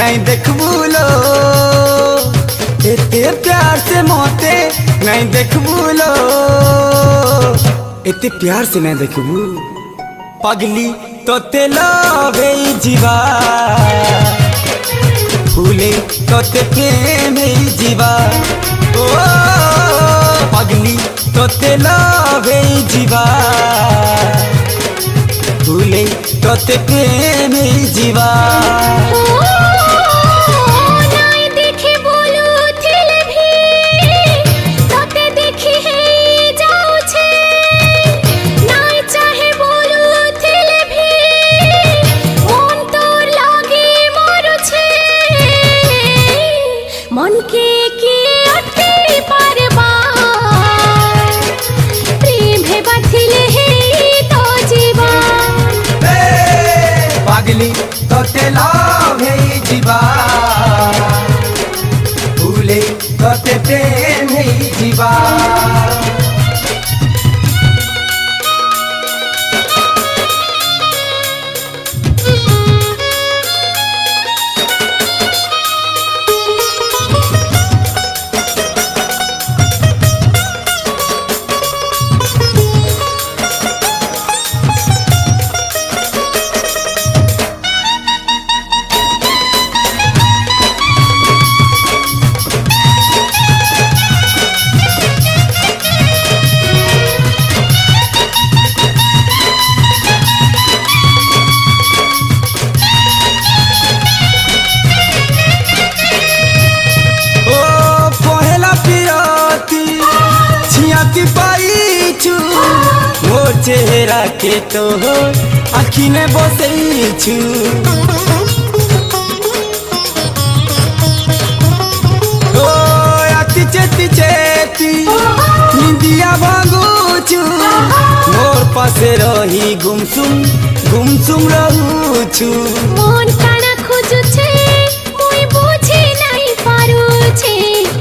नहीं देखबू लो, एते प्यार से मोते नहीं देखबू लो, एते प्यार से नहीं देखबू पगली तो ते लवे जीवा, फूले तो ते प्रेम जीवा, ओ पगली तो ते लवे जीवा, फूले तो ते प्रेम जीवा। मन के अटे पारबा प्रेम है बाथिले है तो जीवा, पागली तो ते लावे जीवा, भूले तो ते प्रेम है जीवा। मोर चेहरा के तो आखी में बसई छु, ओ आती चेती चेती निंदिया भागू छु, मोर पासे रही गुमसुम रहू छु। मन काना खोजु छे मुई बुझी नहीं पारू छे,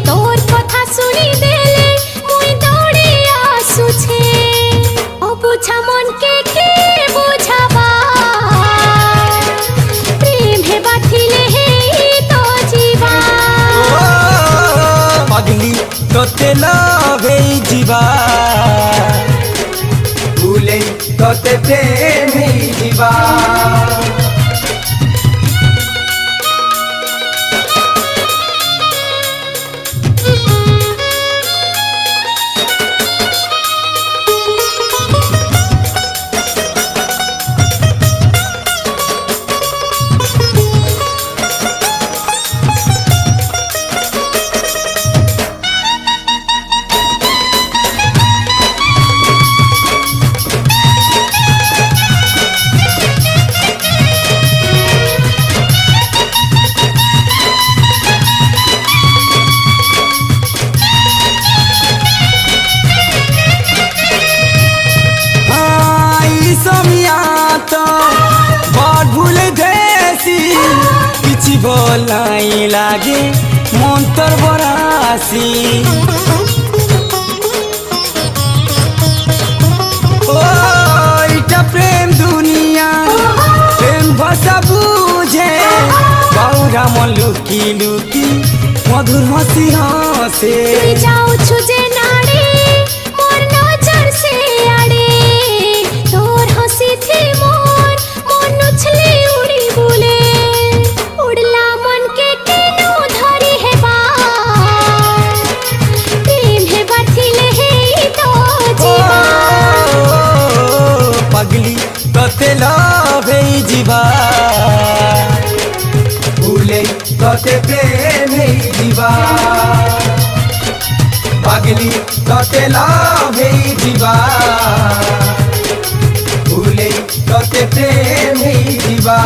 तोर कथा सुनी देले मुई दौड़े आसु छे, ओ बुझा मन के बुझाबा प्रेम है बाथिले है तो जीवा, पगली तो ते लवे जीवा, भूले तो ते प्रेम है जीवा। बोलाई लागे मंतर बरासी, ओ इटा प्रेम दुनिया प्रेम भाषा बुझे, बाउरा मन लुकी लुकी मधुर हसी हसे, जाऊ छुजे नाड़े मोर नजर से आड़े, तोर हसी थी मोर मन उछले उड़ी बुले, उड़ला मन के केनो धरी है बार, प्रेम है बाथिले है तो जीवा, पगली तो ते लवे जीवा, भूले तो ते प्रेम है जीवा, पगली तो ते लवे जीवा, भूले तो ते प्रेम है जीवा।